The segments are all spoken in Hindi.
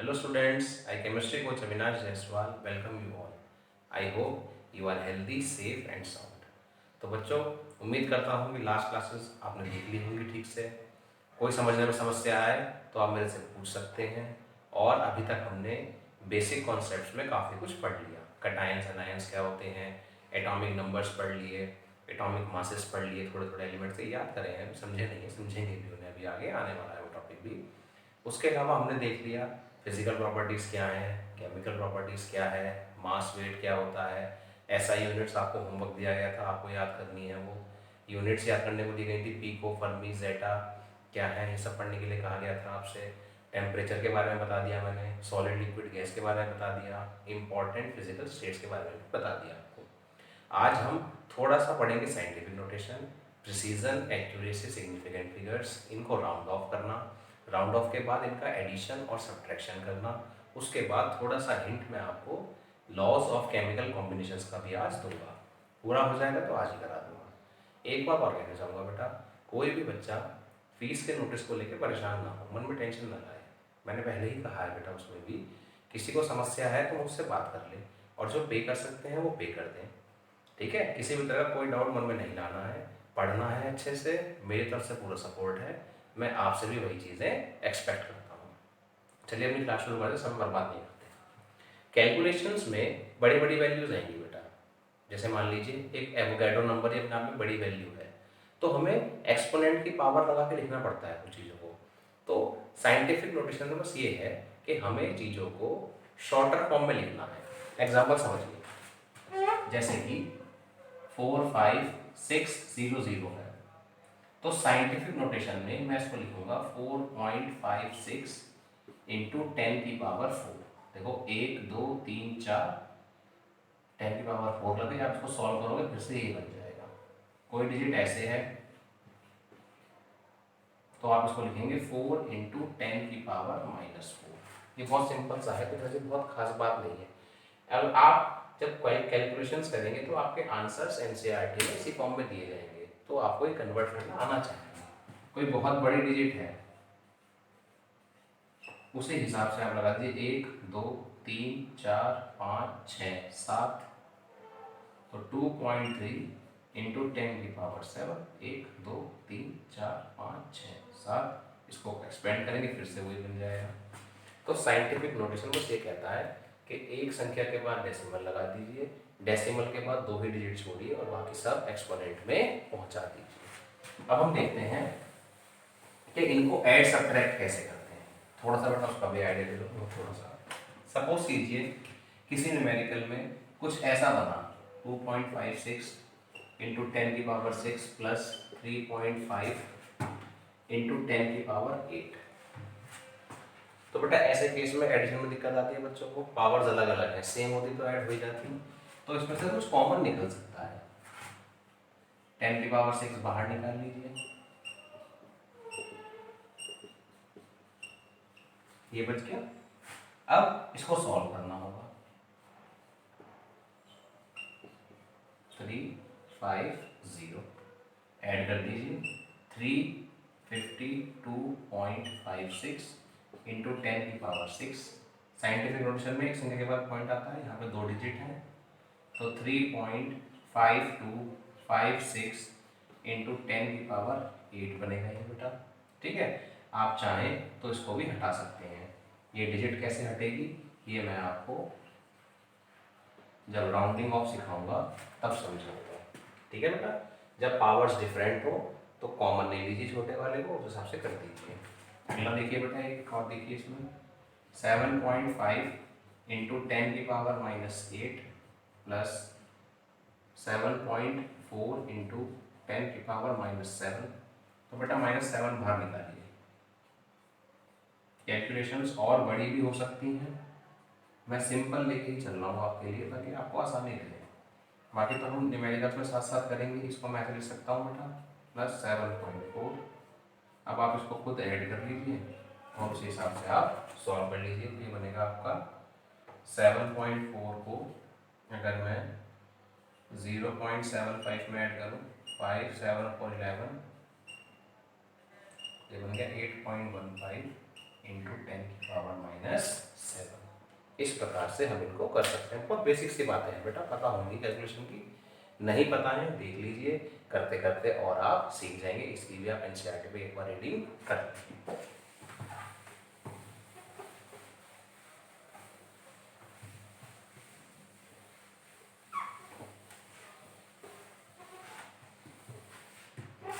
Hello students, I chemistry coach Avinash Jaiswal welcome you all. I hope you are healthy, safe and sound. तो बच्चों उम्मीद करता हूँ कि लास्ट क्लासेस आपने देख ली होंगी ठीक से। कोई समझने में समस्या आए तो आप मेरे से पूछ सकते हैं। और अभी तक हमने बेसिक कॉन्सेप्ट्स में काफ़ी कुछ पढ़ लिया। कैटायंस एनायंस क्या होते हैं, एटॉमिक नंबर्स पढ़ लिए, एटॉमिक मासेस पढ़ लिए, थोड़े थोड़े एलिमेंट्स से याद करें हैं, समझे नहीं है, समझेंगे भी उन्हें, अभी आगे आने वाला है वो टॉपिक भी। उसके अलावा हमने देख लिया फिजिकल प्रॉपर्टीज़ क्या हैं, केमिकल प्रॉपर्टीज़ क्या है, मास वेट क्या होता है, एसआई यूनिट्स आपको होमवर्क दिया गया था, आपको याद करनी है। वो यूनिट्स याद करने को दी गई थी, पीको, फर्मी, जेटा क्या है, ये सब पढ़ने के लिए कहा गया था आपसे। टेम्परेचर के बारे में बता दिया मैंने, सॉलिड लिक्विड गैस के बारे में बता दिया, इंपॉर्टेंट फिजिकल स्टेट्स के बारे में बता दिया आपको। आज हम थोड़ा सा पढ़ेंगे scientific notation, precision, accuracy, significant figures, इनको राउंड ऑफ करना, राउंड ऑफ के बाद इनका एडिशन और सब्ट्रैक्शन करना, उसके बाद थोड़ा सा हिंट मैं आपको लॉज ऑफ केमिकल कॉम्बिनेशंस का भी आज दूंगा। पूरा हो जाएगा तो आज ही करा दूंगा। एक बात और कहना चाहूँगा बेटा, कोई भी बच्चा फीस के नोटिस को लेकर परेशान ना हो, मन में टेंशन ना लाए। मैंने पहले ही कहा है बेटा, उसमें भी किसी को समस्या है तो मुझसे बात कर ले, और जो पे कर सकते हैं वो पे कर दें। ठीक है, किसी भी तरह कोई डाउट मन में नहीं लाना है, पढ़ना है अच्छे से, मेरी तरफ से पूरा सपोर्ट है, मैं आपसे भी वही चीज़ें एक्सपेक्ट करता हूँ। चलिए अपनी क्लास शुरू करते, समय बर्बाद नहीं करते। कैलकुलेशंस में बड़ी बड़ी वैल्यूज आएंगी बेटा, जैसे मान लीजिए एक एवोगैड्रो नंबर ये अपने आप में बड़ी वैल्यू है, तो हमें एक्सपोनेंट की पावर लगा के लिखना पड़ता है कुछ चीज़ों को। तो साइंटिफिक नोटेशन में बस ये है कि हमें चीज़ों को शॉर्टर फॉर्म में लिखना है। एग्जाम्पल समझिए, जैसे कि 45600 है, तो साइंटिफिक नोटेशन में मैं इसको लिखूंगा 4.56 इंटू 10⁴। देखो 1 2 3 4, 10⁴ लगे, आप इसको सॉल्व करोगे फिर से यही बन जाएगा। कोई डिजिट ऐसे है तो आप इसको लिखेंगे 4 इंटू 10⁻⁴। ये बहुत सिंपल सा है, कुछ ऐसी बहुत खास बात नहीं है। अब आप जब कैलकुलेशंस करेंगे तो आपके आंसर्स एनसीईआरटी में इसी फॉर्म में दिए जाएंगे, तो आपको ये कन्वर्ट करना आना चाहिए। कोई बहुत बड़ी डिजिट है उसी हिसाब से आप लगा दीजिए, 1 2 3 4 5 6 7, तो 2.3 इंटू 10⁻⁷, 1 2 3 4 5 6 7, इसको एक्सपेंड करेंगे फिर से वही बन जाएगा। तो साइंटिफिक नोटेशन बस ये कहता है कि एक संख्या के बाद डेसिमल लगा दीजिए, डेसिमल के बाद 2 ही डिजिट छोड़िए और बाकी सब एक्सपोनेंट में पहुंचा दीजिए। अब हम देखते हैं कि इनको ऐड सब्ट्रैक्ट कैसे करते हैं। थोड़ा सा बेटा उसका भी आइडिया दे दो थोड़ा सा। सपोज कीजिए किसी न्यूमेरिकल में कुछ ऐसा बना, 2.56 इंटू 10⁶ प्लस 3.5 इंटू 10⁸। तो बेटा ऐसे केस में एडिशन में दिक्कत आती है बच्चों को, पावर्स अलग अलग है, सेम होती तो ऐड हो ही जाती, तो इसमें से कुछ कॉमन निकल सकता है। 10⁶ बाहर निकाल लीजिए, ये बच गया। अब इसको सॉल्व करना होगा, 350 ऐड कर दीजिए, 352.56 इंटू 10⁶। साइंटिफिक नोटेशन में एक संख्या के बाद पॉइंट आता है, यहाँ पे 2 डिजिट है, तो 3.5256 इंटू 10⁸ बनेगा ये बेटा। ठीक है, आप चाहें तो इसको भी हटा सकते हैं। ये डिजिट कैसे हटेगी ये मैं आपको जब राउंडिंग ऑफ सिखाऊंगा तब समझाऊंगा। ठीक है बेटा, जब पावर्स डिफरेंट हो तो कॉमन ले लीजिए छोटे वाले को, उस हिसाब से कर दीजिए। अगला देखिए बेटा, एक और देखिए इसमें 7.5 इंटू 10⁻⁸ प्लस 7.4 इंटू 10⁻⁷। तो बेटा -7 बाहर निकालिए। कैलकुलेशंस और बड़ी भी हो सकती हैं, मैं सिंपल लेके ही चल रहा हूँ आपके लिए ताकि आपको आसानी रहे। बाकी तो हम न्यूमेरिकल्स में साथ साथ करेंगे। इसको मैं ऐसे लिख सकता हूँ बेटा प्लस 7.4। अब आप इसको खुद ऐड कर लीजिए और उसी हिसाब से आप सॉल्व कर लीजिए। ये बनेगा आपका 7.4 को अगर मैं 0.75 में ऐड करूँ, 5 7 4 11, ये बन गया 8.15 इंटू 10⁻⁷। इस प्रकार से हम इनको कर सकते हैं। बहुत बेसिक सी बातें हैं बेटा, पता होंगी कैलकुलेशन की। नहीं पता है देख लीजिए, करते करते और आप सीख जाएंगे। इसकी भी आप एनसीईआरटी पे एक बार रीडिंग कर लीजिए।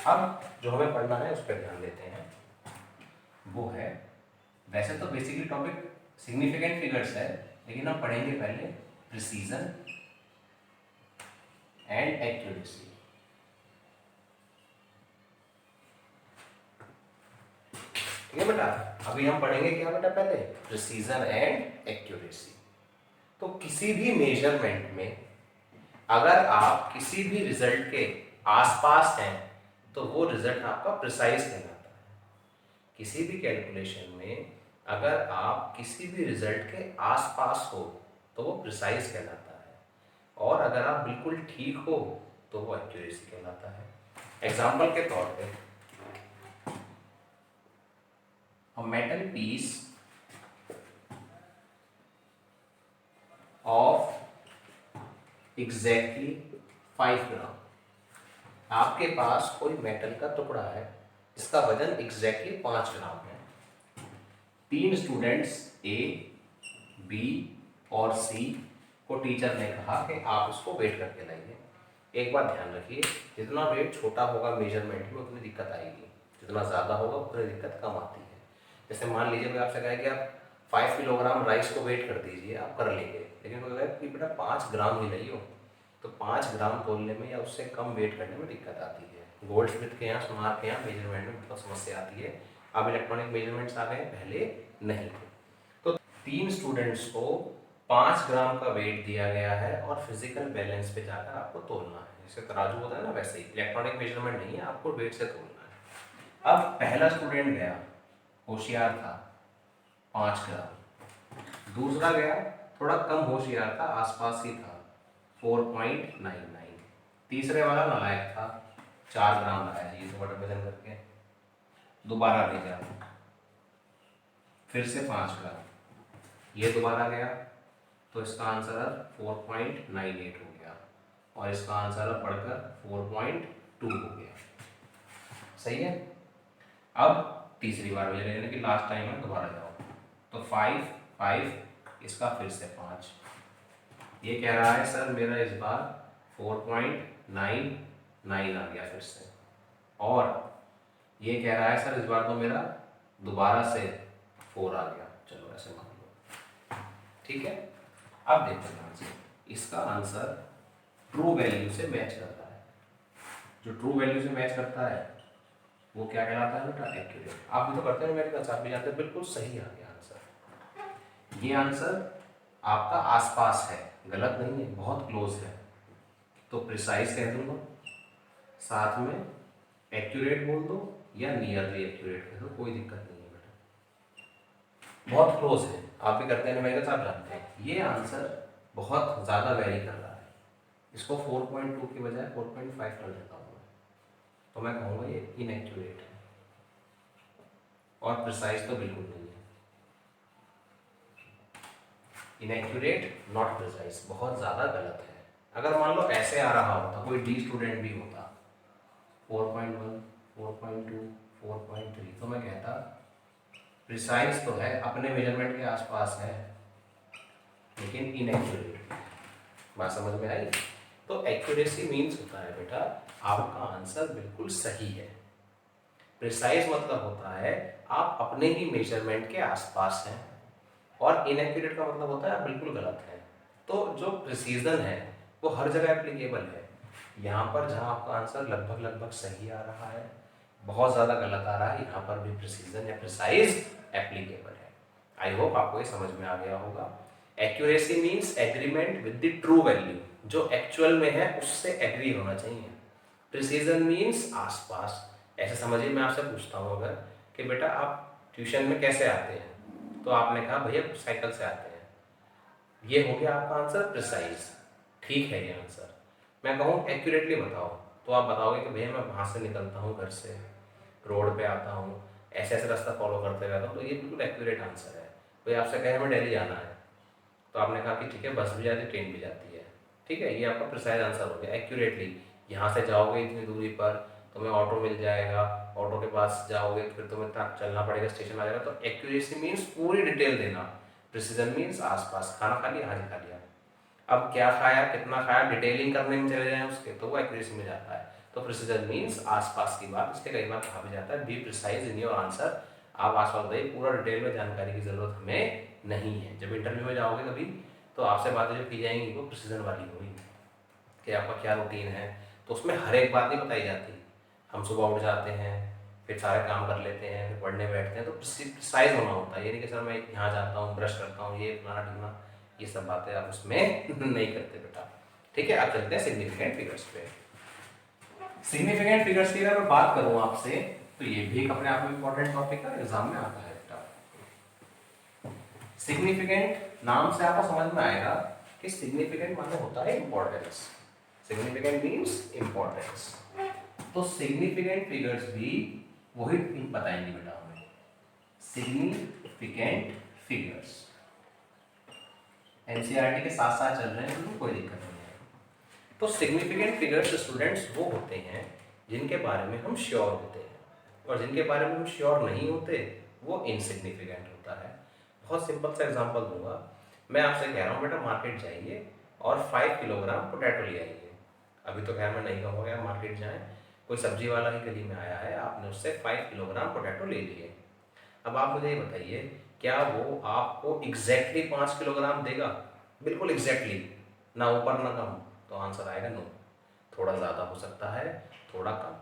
अब जो हमें पढ़ना है उस पर ध्यान देते हैं। वो है, वैसे तो बेसिकली टॉपिक सिग्निफिकेंट फिगर्स है, लेकिन हम पढ़ेंगे पहले प्रिसीजन एंड एक्यूरेसी। ठीक है बेटा, अभी हम पढ़ेंगे क्या बेटा, पहले प्रिसीजन एंड एक्यूरेसी। तो किसी भी मेजरमेंट में अगर आप किसी भी रिजल्ट के आसपास हैं तो वो रिजल्ट आपका प्रिसाइज कहलाता है। किसी भी कैलकुलेशन में अगर आप किसी भी रिजल्ट के आसपास हो तो वो प्रिसाइज कहलाता है, और अगर आप बिल्कुल ठीक हो तो वो एक्यूरेसी कहलाता है। एग्जाम्पल के तौर पे, a metal piece of exactly 5 ग्राम। आपके पास कोई मेटल का टुकड़ा है, इसका वजन एग्जैक्टली 5 ग्राम है। 3 स्टूडेंट्स ए, बी और सी को टीचर ने कहा कि आप इसको वेट करके लाइए। एक बात ध्यान रखिए, जितना वेट छोटा होगा मेजरमेंट में उतनी दिक्कत आएगी, जितना ज़्यादा होगा उतनी दिक्कत कम आती है। जैसे मान लीजिए मैं आपसे कहा कि आप 5 किलोग्राम राइस को वेट कर दीजिए, आप कर लेंगे, लेकिन कोई कहे कि बेटा 5 ग्राम ही नहीं हो, तो 5 ग्राम तोलने में या उससे कम वेट करने में दिक्कत आती है। गोल्ड स्मिथ के यहाँ, सुनार के यहाँ मेजरमेंट में बहुत समस्या आती है। अब इलेक्ट्रॉनिक मेजरमेंट्स आ गए, पहले नहीं थे। तो 3 स्टूडेंट्स को 5 ग्राम का वेट दिया गया है और फिजिकल बैलेंस पे जाकर आपको तोलना है। जैसे तराजू होता है ना, वैसे ही इलेक्ट्रॉनिक मेजरमेंट नहीं है, आपको वेट से तोलना है। अब पहला स्टूडेंट गया, होशियार था, 5 ग्राम। दूसरा गया, थोड़ा कम होशियार था, आसपास ही था, 4.99। तीसरे वाला नालायक था, 4 ग्राम लाया, ये तो बड़ा वजन करके। दोबारा भेजा, फिर से 5 ग्राम, ये दोबारा गया, तो इसका आंसर 4.98 हो गया, और इसका आंसर बढ़कर 4.2 हो गया। सही है। अब तीसरी बार भेजा, यानी कि लास्ट टाइम है, दोबारा जाओ, तो 5 5, इसका फिर से 5। ये कह रहा है सर मेरा इस बार 4.99 आ गया फिर से, और ये कह रहा है सर इस बार तो मेरा दोबारा से 4 आ गया। चलो ऐसे मान लो, ठीक है। अब देखते हैं, इसका आंसर ट्रू वैल्यू से मैच करता है। जो ट्रू वैल्यू से मैच करता है वो क्या कहलाता है बेटा, एक्यूरेट। आप भी तो करते हैं मेरे पास, आप भी जानते हैं, बिल्कुल सही आ गया आंसर। ये आंसर आपका आसपास है, गलत नहीं है, बहुत क्लोज है, तो प्रिसाइज कह दूंगा, साथ में एक्यूरेट बोल दो या नियरली एक्यूरेट कह दो, कोई दिक्कत नहीं है बेटा, बहुत क्लोज है। आप भी करते हैं, मेरे साथ जानते हैं। ये आंसर बहुत ज़्यादा वेरी कर रहा है, इसको 4.2 की बजाय 4.5 कर देता हूँ, तो मैं कहूँगा ये इनएक्यूरेट है, और प्रिसाइज तो बिल्कुल नहीं है। इनएक्यूरेट, नॉट प्रिसाइज, बहुत ज़्यादा गलत है। अगर मान लो ऐसे आ रहा होता, कोई डी स्टूडेंट भी होता, 4.1, 4.2, 4.3, तो मैं कहता प्रिसाइज तो है, अपने मेजरमेंट के आसपास है, लेकिन इनएक्यूरेट। बात समझ में आई। तो एक्यूरेसी मीन्स होता है बेटा आपका आंसर बिल्कुल सही है। प्रिसाइज मतलब होता है आप अपने ही मेजरमेंट के आसपास हैं, और इनएक्यूरेट का मतलब होता है आप बिल्कुल गलत है। तो जो प्रिसीजन है वो हर जगह एप्लीकेबल है। यहाँ पर जहाँ आपका आंसर लगभग लगभग सही आ रहा है, बहुत ज़्यादा गलत आ रहा है, यहाँ पर भी प्रिसीजन या प्रिसाइज एप्लीकेबल है। आई होप आपको ये समझ में आ गया होगा। Accuracy means agreement with the true value, जो एक्चुअल में है उससे एग्री होना चाहिए। प्रिसीजन मीन्स आसपास। ऐसे समझिए, मैं आपसे पूछता हूँ अगर कि बेटा आप ट्यूशन में कैसे आते हैं, तो आपने कहा भैया साइकिल से आते हैं, ये हो गया आपका आंसर प्रिसाइज, ठीक है ये आंसर। मैं कहूँ एक्यूरेटली बताओ, तो आप बताओगे कि भैया मैं वहाँ से निकलता हूँ, घर से रोड पे आता हूँ, ऐसे ऐसे रास्ता फॉलो करते रहता हूँ, तो ये बिल्कुल एक्यूरेट आंसर है। कोई आपसे कहे हमें दिल्ली जाना है, तो आपने कहा कि ठीक है बस भी जाती है ट्रेन भी जाती है, ठीक है, ये आपका प्रिसाइज आंसर हो गया एक्यूरेटली। यहाँ से जाओगे इतनी दूरी पर तुम्हें ऑटो मिल जाएगा, ऑटो के पास जाओगे फिर तुम्हें चलना पड़ेगा, स्टेशन आ जाएगा। तो एक्यूरेसी मीन्स पूरी डिटेल देना, प्रिसीजन मीन्स आसपास। खाना खा लिया, हाँ जी खा लिया, अब क्या खाया कितना खाया डिटेलिंग करने में चले जाएं उसके, तो वो एक्यूरेसी में जाता है। तो प्रिसीजन मीन्स आसपास की बात, इसके कई बार कहा भी जाता है be precise in your answer. आप आसपास बताइए, पूरा डिटेल में जानकारी की जरूरत हमें नहीं है। जब इंटरव्यू में जाओगे कभी तो आपसे बातें जो की जाएंगी वो प्रिसीजन वाली होगी कि आपका क्या रूटीन है, तो उसमें हर एक बात नहीं बताई जाती। हम सुबह उठ जाते हैं, फिर सारे काम कर लेते हैं, फिर पढ़ने बैठते हैं, तो प्रिसाइज होना होता है। ये नहीं कि सर मैं यहाँ जाता हूँ ब्रश करता हूँ ये फलाना ढिमना, ये सब बातें आप उसमें नहीं करते बेटा, ठीक है। आप चलते हैं सिग्निफिकेंट फिगर्स पे। सिग्निफिकेंट फिगर्स की अगर मैं बात करूँ आपसे, तो ये भी एक अपने आप में इंपॉर्टेंट टॉपिक है, एग्जाम में आता है बेटा। सिग्निफिकेंट नाम से आपको समझ में आएगा कि सिग्निफिकेंट मतलब होता है इंपॉर्टेंस। Significant means importance. तो सिग्निफिकेंट फिगर्स भी वही बताएंगे बेटा हमें, सिग्निफिकेंट फिगर्स। एनसीईआरटी के साथ साथ चल रहे हैं तो कोई दिक्कत नहीं है। तो सिग्निफिकेंट फिगर्स स्टूडेंट्स वो होते हैं जिनके बारे में हम श्योर होते हैं, और जिनके बारे में हम श्योर नहीं होते वो इनसिग्निफिकेंट होता है। बहुत सिंपल सा एग्जांपल दूंगा, मैं आपसे कह रहा हूँ बेटा मार्केट जाइए और 5 किलोग्राम पोटैटो ले आइए। अभी तो खैर मैं नहीं कहूँगा यार मार्केट जाएं, कोई सब्जी वाला ही गली में आया है, आपने उससे 5 किलोग्राम पोटैटो ले लिए। अब आप मुझे ये बताइए, क्या वो आपको एग्जैक्टली 5 किलोग्राम देगा? बिल्कुल एग्जैक्टली, ना ऊपर ना कम, तो आंसर आएगा नो। थोड़ा ज़्यादा हो सकता है, थोड़ा कम,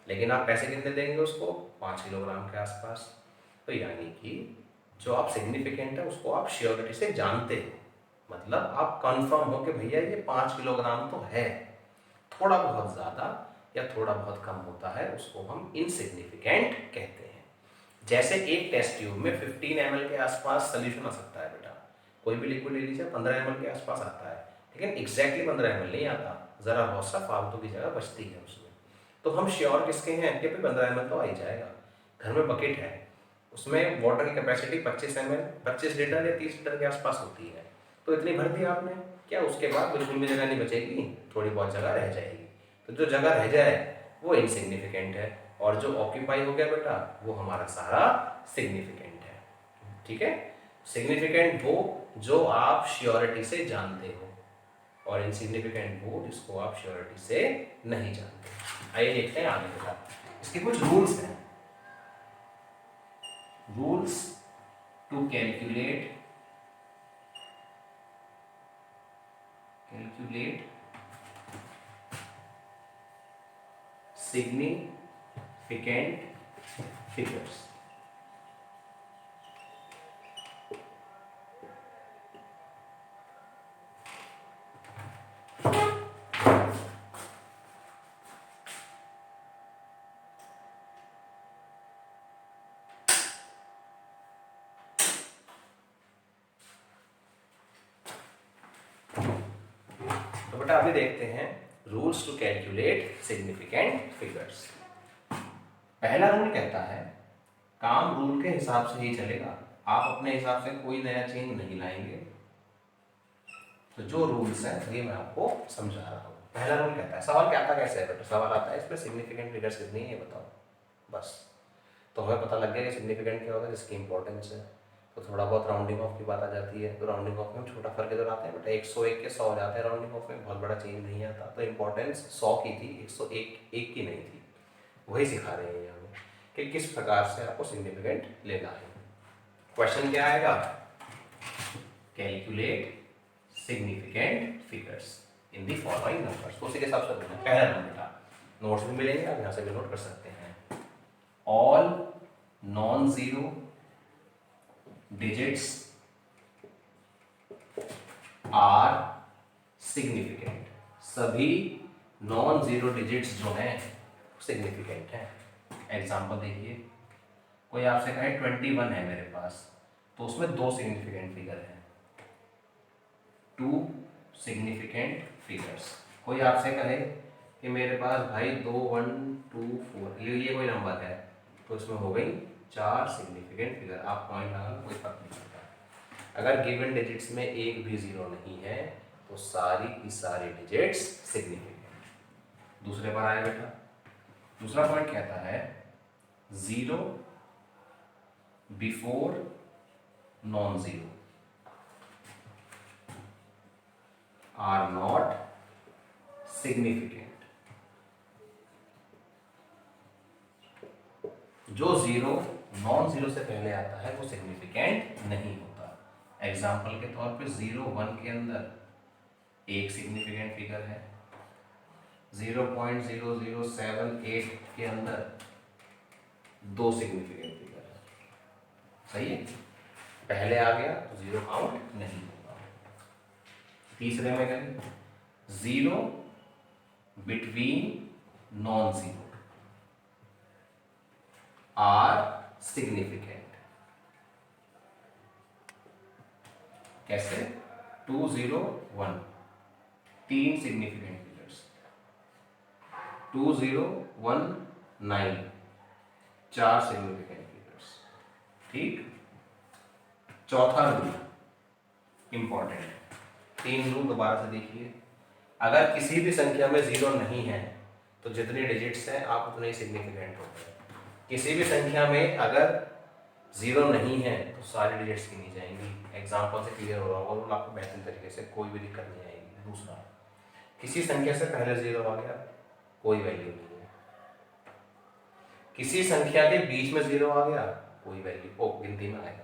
लेकिन आप पैसे कितने देंगे उसको? 5 किलोग्राम के आसपास। तो यानी कि जो आप सिग्निफिकेंट है उसको आप श्योरिटी से जानते हो, मतलब आप कंफर्म हो कि भैया ये 5 किलोग्राम तो है। थोड़ा बहुत ज़्यादा या थोड़ा बहुत कम होता है उसको हम इनसिग्निफिकेंट कहते हैं। जैसे एक टेस्ट ट्यूब में 15 ml के आसपास सोल्यूशन आ सकता है बेटा, कोई भी लिक्विड ले लीजिए 15 ml के आसपास आता है, लेकिन एग्जैक्टली 15 ml नहीं आता, ज़रा बहुत सा फालतू की जगह बचती है उसमें। तो हम श्योर किसके हैं कि 15 ml तो आ ही जाएगा। घर में बकेट है, उसमें वाटर की कैपेसिटी 25 ml 25 लीटर या 30 लीटर के आसपास होती है, तो इतनी भर दी आपने, क्या उसके बाद बिल्कुल भी जगह नहीं बचेगी? थोड़ी बहुत जगह रह जाएगी। तो जो जगह रह जाए वो इनसिग्निफिकेंट है, और जो ऑक्यूपाई हो गया बेटा वो हमारा सारा सिग्निफिकेंट है, ठीक है। सिग्निफिकेंट वो जो आप श्योरिटी से जानते हो, और इनसिग्निफिकेंट वो जिसको आप श्योरिटी से नहीं जानते। आइए देखते हैं आगे बेटा, इसके कुछ रूल्स हैं। Rules to calculate significant figures। तो बेटा अभी देखते हैं rules to calculate significant figures. पहला रूल कहता है काम रूल के हिसाब से ही चलेगा, आप अपने हिसाब से कोई नया चेंज नहीं लाएंगे। तो जो रूल्स हैं ये मैं आपको समझा रहा हूँ। पहला रूल कहता है, सवाल क्या आता कैसे है बेटा? सवाल आता है इसमें सिग्निफिकेंट फिगर्स कितनी है ये बताओ, बस। तो हमें पता लग गया कि सिग्निफिकेंट क्या होगा, जिसकी इंपॉर्टेंस है। तो थोड़ा बहुत राउंडिंग ऑफ की बात आ जाती है, तो राउंडिंग ऑफ में छोटा फर्क इधर आता है बेटा, 101 के 100 हो जाते हैं राउंडिंग ऑफ में, बहुत बड़ा चेंज नहीं आता। तो इंपॉर्टेंस 100 की थी, 101 एक की नहीं थी। वही सिखा रहे हैं हमें कि किस प्रकार से आपको सिग्निफिकेंट लेना है। क्वेश्चन क्या आएगा? Calculate significant figures in the following numbers. तो उसी के हिसाब से करना है। पहला नंबर था, नोट्स भी मिलेंगे, आप यहाँ से भी नोट कर सकते हैं। All non zero digits are significant. सभी नॉन जीरो डिजिट्स जो हैं सिग्निफिकेंट हैं। एग्जांपल देखिए, कोई आपसे कहे 21 है मेरे पास, तो उसमें 2 सिग्निफिकेंट फिगर हैं, 2 सिग्निफिकेंट फिगर्स। कोई आपसे कहे कि मेरे पास भाई 2 1 2 4 ये कोई नंबर है, तो इसमें हो गई 4 सिग्निफिकेंट फिगर। आप पॉइंट लगा लो, कोई फर्क नहीं पड़ता। अगर गिवन डिजिट्स में एक भी जीरो नहीं है तो सारी की सारी डिजिट्स सिग्निफिकेंट। दूसरे पर आए बेटा, दूसरा पॉइंट कहता है zero before non zero are not significant. जो जीरो नॉन जीरो से पहले आता है वो सिग्निफिकेंट नहीं होता। एग्जाम्पल के तौर पे 0, 1 के अंदर एक सिग्निफिकेंट फिगर है, 0.0078 के अंदर दो सिग्निफिकेंट फिगर है। सही है, पहले आ गया तो जीरो काउंट नहीं होगा। तीसरे में करें zero between non zero are significant. कैसे? 2, 0, 1 तीन सिग्निफिकेंट फिगर्स, 2, 0, 1, 9 चार सिग्निफिकेंट फिगर्स। ठीक, चौथा रूल इंपॉर्टेंट, तीन रूल दोबारा से देखिए। अगर किसी भी संख्या में जीरो नहीं है तो जितनी डिजिट्स हैं आप उतने ही सिग्निफिकेंट होते हैं। किसी भी संख्या में अगर जीरो नहीं है तो सारी डिजिट्स गिनी जाएंगी। एग्जाम्पल से क्लियर हो रहा होगा और आपको बेहतर तरीके से, कोई भी दिक्कत नहीं आएगी। दूसरा, किसी संख्या से पहले जीरो आ गया कोई वैल्यू नहीं है, किसी संख्या के बीच में जीरो आ गया कोई वैल्यू गिनती में आएगा,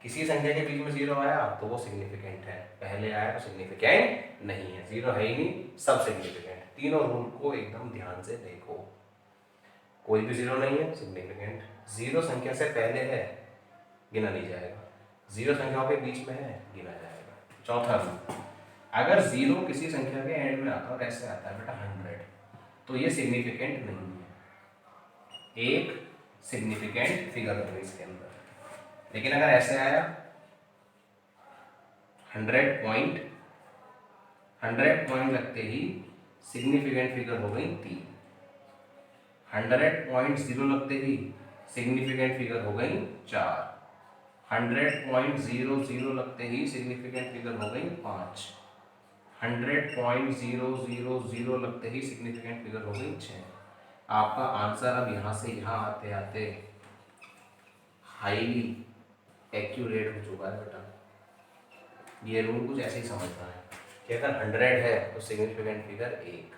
किसी संख्या के बीच में जीरो आया तो वो सिग्निफिकेंट है, पहले आया तो सिग्निफिकेंट नहीं है। जीरो है ही नहीं, सब सिग्निफिकेंट। तीनों रूल को एकदम ध्यान से देखो। कोई भी जीरो नहीं है सिग्निफिकेंट, जीरो संख्या से पहले है गिना नहीं जाएगा, जीरो संख्याओं के बीच में है गिना जाएगा। चौथा रूल, अगर जीरो किसी संख्या के एंड में आता है और ऐसे आता है बेटा 100 तो ये सिग्निफिकेंट नहीं है, एक सिग्निफिकेंट फिगर होगी इसके अंदर। लेकिन अगर ऐसे आया 100 पॉइंट लगते ही सिग्निफिकेंट फिगर हो गई 3, 100.0 लगते ही सिग्निफिकेंट फिगर हो गई 4, 100.00 लगते ही सिग्निफिकेंट फिगर हो गई 5, 100.000 लगते ही सिग्निफिकेंट फिगर हो गई 6। आपका आंसर अब यहाँ से यहाँ आते आते हाईली एक्यूरेट हो चुका है बेटा। ये रूल कुछ ऐसे ही समझना है कि अगर 100 है तो सिग्निफिकेंट फिगर 1,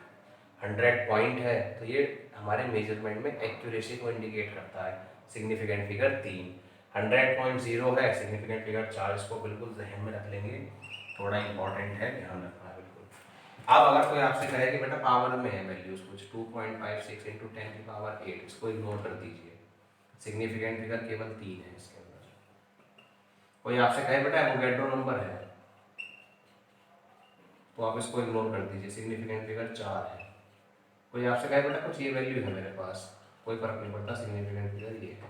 100 पॉइंट है तो ये हमारे मेजरमेंट में एक्यूरेसी को इंडिकेट करता है, सिग्निफिकेंट फिगर 3, 100.0 है सिग्निफिकेंट फिगर 4। इसको बिल्कुल जहन में रख लेंगे, थोड़ा इंपॉर्टेंट है, ध्यान रखना है बिल्कुल। अब अगर कोई आपसे कहे कि बेटा पावर में है वैल्यूज कुछ 2.56 × 10⁸ इसको इग्नोर कर दीजिए, सिग्निफिकेंट फिगर केवल 3 है इसके अंदर। कोई आपसे कहे बेटा एवोगैड्रो नंबर है तो आप इसको इग्नोर कर दीजिए, सिग्निफिकेंट फिगर 4 है। कोई आपसे कहे बेटा कुछ ये वैल्यू है मेरे पास, कोई फर्क नहीं पड़ता, सिग्निफिकेंट फिगर ये है।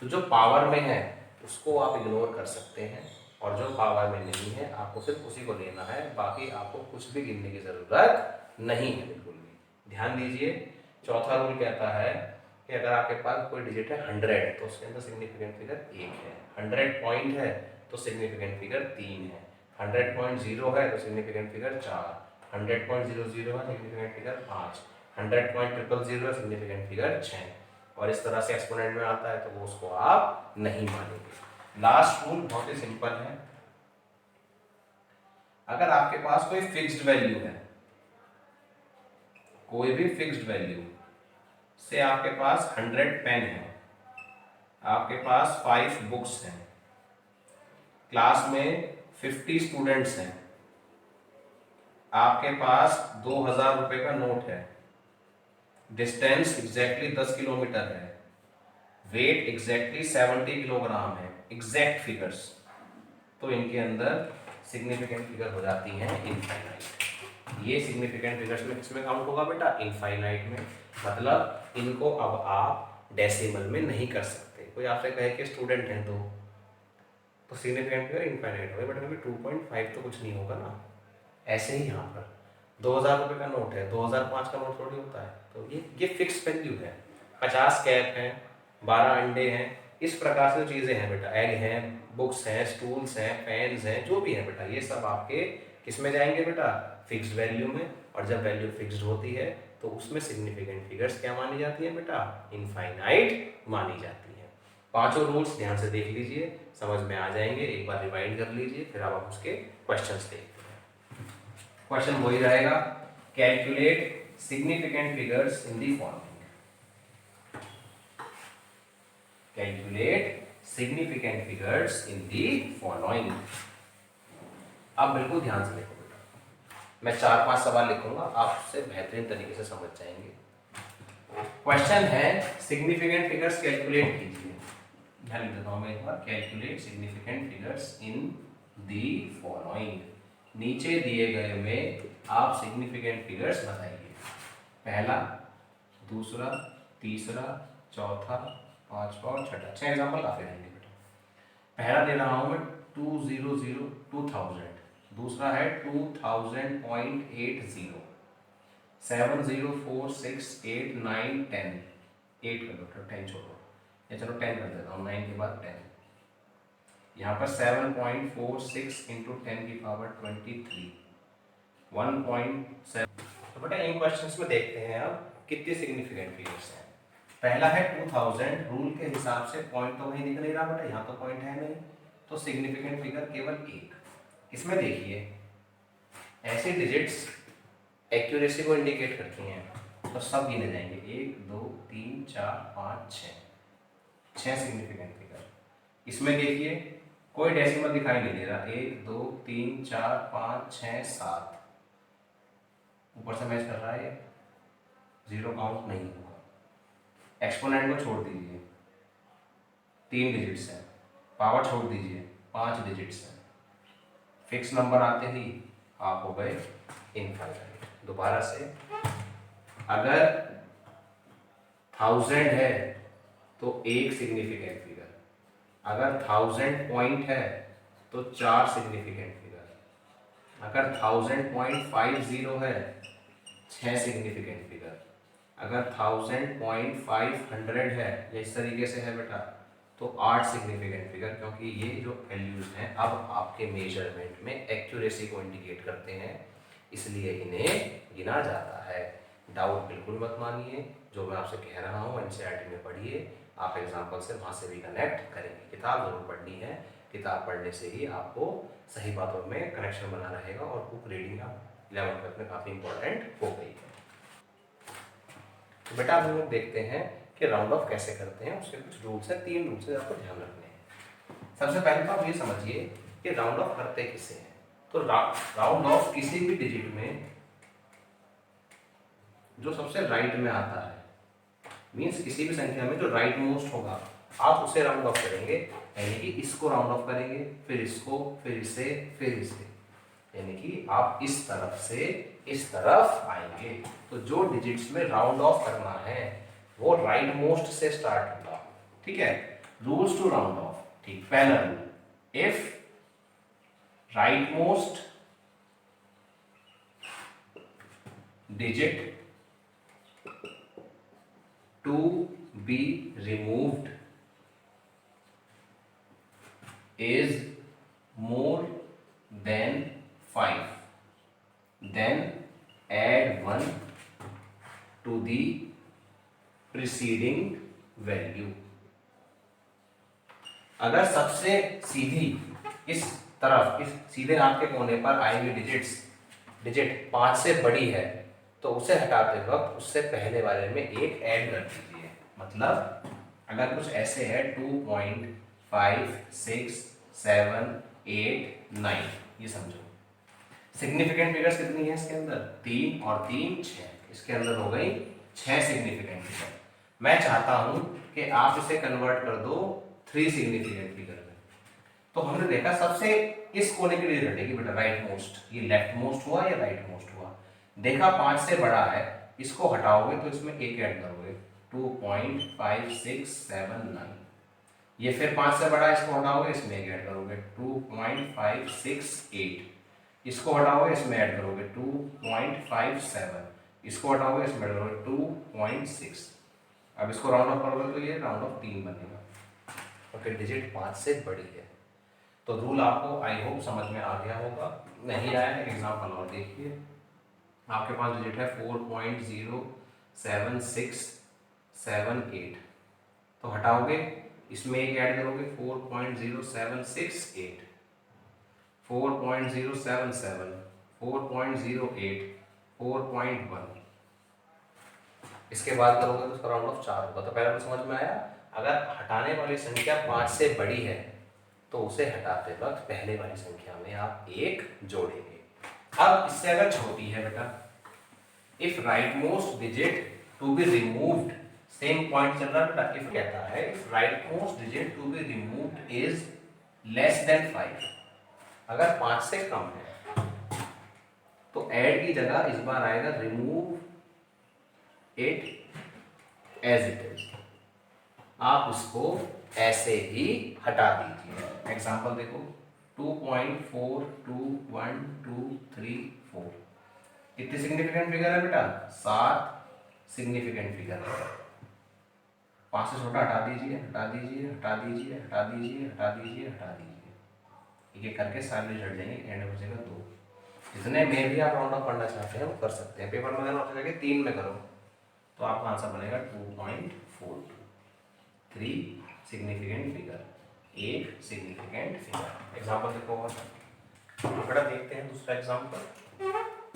तो जो पावर में है उसको आप इग्नोर कर सकते हैं और जो पावर में नहीं है आपको सिर्फ उसी को लेना है, बाकी आपको कुछ भी गिनने की जरूरत नहीं है बिल्कुल भी। ध्यान दीजिए, चौथा रूल कहता है कि अगर आपके पास कोई डिजिट है 100 तो उसके अंदर सिग्निफिकेंट फिगर 1 है, 100 पॉइंट है तो सिग्निफिकेंट फिगर 3 है, 100.0 है तो सिग्निफिकेंट फिगर 4, 100.00 है सिग्निफिकेंट फिगर 5, 100.000 है सिग्निफिकेंट फिगर 6। और इस तरह से एक्सपोनेंट में आता है तो वो उसको आप नहीं मानेंगे। लास्ट रूल बहुत ही सिंपल है, अगर आपके पास कोई फिक्स्ड वैल्यू है, कोई भी फिक्स्ड वैल्यू से आपके पास 100 पेन है, आपके पास 5 बुक्स हैं, क्लास में 50 स्टूडेंट्स हैं, आपके पास 2000 रुपए का नोट है, डिस्टेंस एग्जैक्टली 10 किलोमीटर है, वेट एग्जैक्टली 70 किलोग्राम है, एग्जैक्ट फिगर्स, तो इनके अंदर सिग्निफिकेंट फिगर हो जाती हैं इनफाइनाइट। ये सिग्निफिकेंट फिगर्स में किसमें काउंट होगा बेटा? इनफाइनाइट में। मतलब इनको अब आप डेसिमल में नहीं कर सकते। कोई आपसे कहे कि स्टूडेंट हैं तो सिग्निफिकेंट फिगर इनफाइनाइट होगा, बट अभी 2.5 तो कुछ नहीं होगा ना। ऐसे ही यहाँ पर 2000 रुपये का नोट है, 2005 का नोट थोड़ी होता है, तो ये फिक्स वैल्यू है। 50 कैप हैं, 12 अंडे हैं, इस प्रकार से चीज़ें हैं बेटा, एग हैं, बुक्स हैं, स्टूल्स हैं, पेन्स हैं, जो भी है बेटा, ये सब आपके किस में जाएंगे बेटा, फिक्स्ड वैल्यू में। और जब वैल्यू फिक्स्ड होती है तो उसमें सिग्निफिकेंट फिगर्स क्या मानी जाती है बेटा, इनफाइनाइट मानी जाती है। पांचों रूल्स ध्यान से देख लीजिए, समझ में आ जाएंगे, एक बार रिवाइंड कर लीजिए, फिर आप उसके क्वेश्चंस देखते हैं। क्वेश्चन वही रहेगा, calculate significant figures in the following. Calculate significant figures in the following. आप बिल्कुल ध्यान से देखो बेटा, मैं 4-5 सवाल लिखूंगा, आप उससे बेहतरीन तरीके से समझ जाएंगे। क्वेश्चन है सिग्निफिकेंट फिगर्स कैलकुलेट कीजिए। ध्यान देता हूं मैं एक बार, calculate significant figures in the following. नीचे दिए गए में आप सिग्निफिकेंट फिगर्स बताइए। पहला, दूसरा, तीसरा, चौथा, पांचवा और छठा। 6 एग्जाम्पल काफी रहेंगे बेटा। पहला दे रहा हूं मैं 2000, दूसरा है 2000.80, 7 0 4 6 8 9 10, 8 कर लो, 10 छोड़ो, या चलो 10 कर देता हूँ, 9 के बाद 10। यहाँ पर 7.46 इंटू 10 की पावर 23, 1.7। तो बेटा इन क्वेश्चंस में देखते हैं अब कितने सिग्निफिकेंट फिगर्स हैं। पहला है 2000, रूल के हिसाब से पॉइंट तो वहीं दिख नहीं रहा बेटा, यहाँ तो पॉइंट है नहीं, तो सिग्निफिकेंट फिगर केवल एक। इसमें देखिए ऐसे डिजिट्स एक्यूरेसी को इंडिकेट करती हैं, तो सब गिने जाएंगे, 1 2 3 4 5 6 सिग्निफिकेंट फिगर। इसमें देखिए कोई डेसिमल दिखाई नहीं दे रहा, 1 2 3 4 5 6 7, ऊपर से मैच कर रहा है, जीरो काउंट नहीं होगा। एक्सपोनेंट को छोड़ दीजिए, 3 डिजिट्स हैं, पावर छोड़ दीजिए, 5 डिजिट्स हैं, फिक्स नंबर आते ही आप हो गए इनफाइनाइट। दोबारा से, अगर 1000 है तो एक सिग्निफिकेंट फिगर, अगर 1000 पॉइंट है तो 4 सिग्निफिकेंट फिगर, अगर 1000.50 है 6 सिग्निफिकेंट फिगर, अगर 1000.500 है या इस तरीके से है बेटा तो 8 सिग्निफिकेंट फिगर, क्योंकि ये जो वैल्यूज हैं अब आपके मेजरमेंट में एक्यूरेसी को इंडिकेट करते हैं, इसलिए इन्हें गिना जाता है। डाउट बिल्कुल मत मानिए, जो मैं आपसे कह रहा हूँ एनसीईआरटी में पढ़िए, आप एग्जाम्पल से वहाँ से भी कनेक्ट करेंगे। किताब जरूर पढ़नी है, किताब पढ़ने से ही आपको सही बातों में कनेक्शन बना रहेगा, और बुक रीडिंग आप 11th तक में काफ़ी इंपॉर्टेंट हो गई है। तो बेटा हम लोग देखते हैं कि राउंड ऑफ कैसे करते हैं, उसके कुछ रूल्स हैं, 3 रूल्स हैं आपको ध्यान रखने हैं। सबसे पहले तो आप ये समझिए कि राउंड ऑफ करते किसे हैं। तो राउंड ऑफ किसी भी डिजिट में जो सबसे राइट में आता है, मीन्स किसी भी संख्या में जो राइट मोस्ट होगा आप उसे राउंड ऑफ करेंगे, यानी कि इसको राउंड ऑफ करेंगे, फिर इसको, फिर इसे, फिर इसे, यानी कि आप इस तरफ से इस तरफ आएंगे। तो जो डिजिट्स में राउंड ऑफ करना है वो राइट मोस्ट से स्टार्ट होगा, ठीक है। रूल्स टू राउंड ऑफ, ठीक। पहला rule, if rightmost digit to be removed is more than 5, then add 1 to the preceding value। अगर सबसे सीधी इस तरफ, इस सीधे हाथ के कोने पर आई हुई डिजिट 5 से बड़ी है तो उसे हटाते वक्त उससे पहले वाले में एक ऐड कर दीजिए। मतलब अगर कुछ ऐसे है 2.5 6 7 8 9, ये समझो। सिग्निफिकेंट फिगर्स कितनी है इसके अंदर, 3 और 3 6, इसके अंदर हो गई 6 सिग्निफिकेंट फिगर। मैं चाहता हूं कि आप इसे कन्वर्ट कर दो 3 सिग्निफिकेंट फिगर में। तो हमने देखा सबसे इस कोने के लिए घटेगी बेटा राइट मोस्ट, ये लेफ्ट मोस्ट हुआ या राइट मोस्ट हुआ। देखा 5 से बड़ा है, इसको हटाओगे तो इसमें एक ऐड करोगे, 2.5679। ये फिर 5 से बड़ा, इसको हटाओगे इसमें एक ऐड करोगे 2.568, इसको हटाओगे इसमें ऐड करोगे 2.57, इसको हटाओगे इसमें ऐड करोगे 2.6। अब इसको राउंड ऑफ करोगे तो ये राउंड ऑफ 3 बनेगा, क्योंकि डिजिट 5 से बड़ी है। तो रूल आपको आई होप समझ में आ गया होगा। नहीं आया है एग्जाम्पल और देखिए, आपके पास डिजिट है 4.07678, तो हटाओगे इसमें एक ऐड करोगे 4.0768, 4.077, 4.08, 4.1, इसके बाद करोगे तो उसका राउंड ऑफ 4 होगा। तो पहले तो समझ में आया, अगर हटाने वाली संख्या 5 से बड़ी है तो उसे हटाते वक्त पहले वाली संख्या में आप 1 जोड़ेंगे। अब इससे अगर छोटी है बेटा, if rightmost digit to be removed, same point चल रहा है बेटा, इफ कहता है if rightmost digit to be removed is less than 5, अगर 5 से कम है तो ऐड की जगह इस बार आएगा remove it as it is, आप उसको ऐसे ही हटा दीजिए। एग्जांपल देखो 2.421234, कितनी सिग्निफिकेंट फिगर है बेटा, 7 सिग्निफिकेंट फिगर है। 5 से छोटा हटा दीजिए, हटा दीजिए, हटा दीजिए, हटा दीजिए, हटा दीजिए, हटा दीजिए, एक एक करके सारे रिजल्ट जाएंगे, एंड हो जाएगा 2। जितने में भी आप राउंड ऑफ करना चाहते हैं वो कर सकते हैं। पेपर में अगर आप 3 में करो तो आपका आंसर बनेगा 2.42, 3 significant figure, 1 significant figure. Example देखो और बड़ा देखते हैं दूसरा एग्जाम्पल।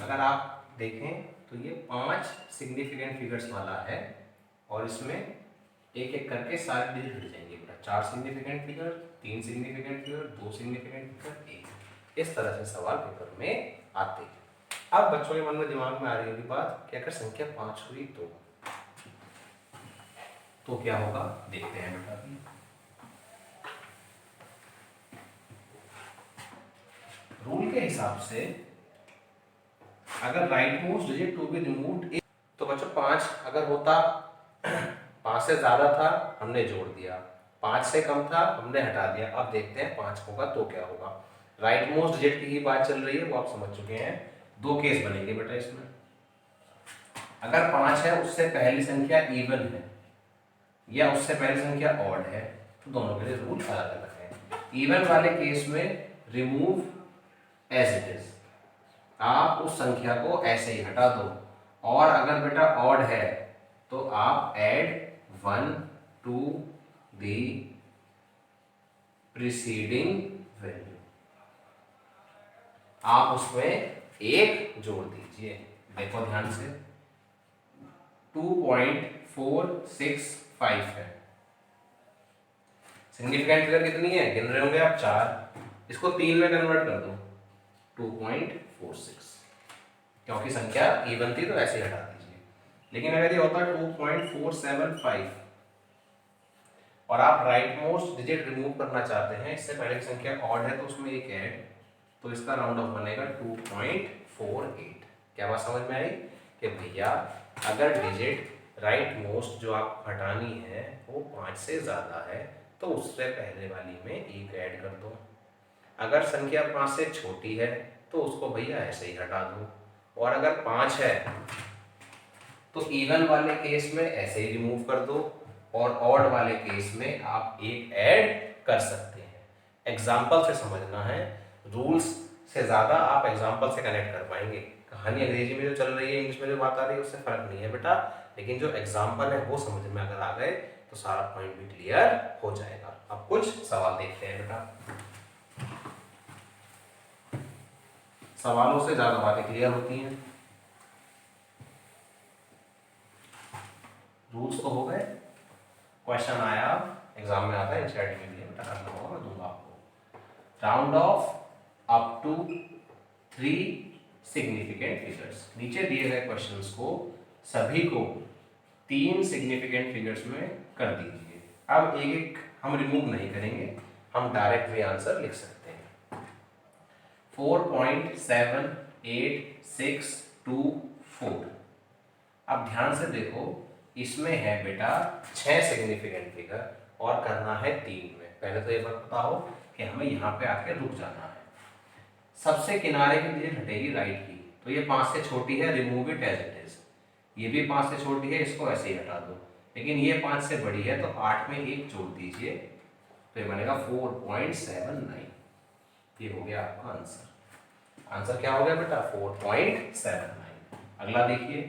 अगर आप देखें तो ये 5 सिग्निफिकेंट फिगर्स वाला है और इसमें एक एक करके सारे डिजिट हट जाएंगे बेटा। 4 significant figure, 3 significant figure, 2 significant figure, 1। इस तरह से सवाल पेपर में आते हैं। अब बच्चों के मन में दिमाग में आ रही होगी बात कि अगर संख्या 5 हुई तो क्या होगा, देखते हैं बेटा। रूल के हिसाब से अगर rightmost digit to be removed, तो बच्चों 5 अगर होता, 5 से ज्यादा था हमने जोड़ दिया, 5 से कम था हमने हटा दिया। अब देखते हैं 5 होगा तो क्या होगा। राइट मोस्ट डिजिट की ही बात चल रही है, वो आप समझ चुके हैं। 2 केस बनेंगे बेटा इसमें। अगर 5 है उससे पहली संख्या इवन है या उससे पहली संख्या ऑड है, तो दोनों के लिए रूल अलग अलग है। इवन वाले केस में रिमूव एज इट इज, आप उस संख्या को ऐसे ही हटा दो। और अगर बेटा ऑड है तो आप add 1 to the preceding value, आप उसमें 1 जोड़ दीजिए। देखो ध्यान से, 2.465 है। सिग्निफिकेंट फिगर कितनी है, गिन रहे होंगे आप, 4। इसको 3 में कन्वर्ट कर दो, 2.46, क्योंकि संख्या इवन थी तो ऐसे ही हटा दीजिए। लेकिन अगर ये होता 2.475 और आप राइट मोस्ट डिजिट रिमूव करना चाहते हैं, इससे पहले की संख्या ऑड है तो उसमें 1 ऐड, तो इसका राउंड ऑफ बनेगा 2.48। क्या बात समझ में आई कि भैया अगर डिजिट राइट मोस्ट जो आप हटानी है वो 5 से ज़्यादा है तो उससे पहले वाली में 1 ऐड कर दो। अगर संख्या 5 से छोटी है तो उसको भैया ऐसे ही हटा दो। और अगर 5 है तो इवन वाले केस में ऐसे ही रिमूव कर दो और ऑड वाले केस में आप 1 ऐड कर सकते हैं। एग्जाम्पल से समझना है, रूल्स से ज़्यादा आप एग्जाम्पल से कनेक्ट कर पाएंगे। कहानी अंग्रेजी में जो चल रही है, इंग्लिश में जो बात आ रही है, उससे फर्क नहीं है बेटा, लेकिन जो एग्जाम्पल है वो समझ में अगर आ गए तो सारा पॉइंट भी क्लियर हो जाएगा। अब कुछ सवाल देखते हैं बेटा। सवालों से ज़्यादा बातें क्लियर होती हैं। रूल्स तो हो गए, क्वेश्चन आया एग्जाम में आता है, एनसीईआरटी में भी बेटा, करना होगा, मैं दूंगा आपको। Round off up to 3 significant figures. नीचे दिए गए क्वेश्चंस को सभी को 3 सिग्निफिकेंट फिगर्स में कर दीजिए। अब एक एक हम रिमूव नहीं करेंगे, हम डायरेक्ट भी आंसर लिख सकते हैं। 4.78624। अब ध्यान से देखो, इसमें है बेटा 6 सिग्निफिकेंट फिगर और करना है 3 में। पहले तो ये बताओ कि हमें यहाँ पे आके रुक जाना है। सबसे किनारे की डिजिट हटेगी राइट की, तो ये 5 से छोटी है, remove it as it is. ये भी 5 से छोटी है, इसको ऐसे ही हटा दो। लेकिन ये 5 से बड़ी है तो 8 में 1 जोड़ दीजिए, तो ये बनेगा 4.79। ये हो गया आपका आंसर। आंसर क्या हो गया बेटा 4.79। अगला देखिए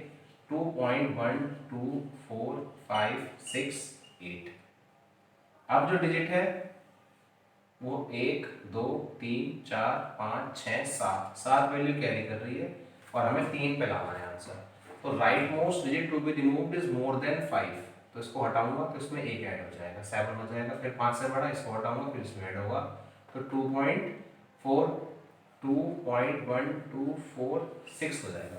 2.12456 अब जो डिजिट है वो 1 2 3 4 5 6 7 7 वैल्यू कैरी कर रही है और हमें 3 पे लाना है आंसर। तो rightmost digit to be removed is more than 5, तो इसको हटाऊंगा तो इसमें एक ऐड हो जाएगा 7 हो जाएगा, फिर 5 से बड़ा इसको हटाऊंगा फिर इसमें ऐड होगा तो 2.1246 हो जाएगा।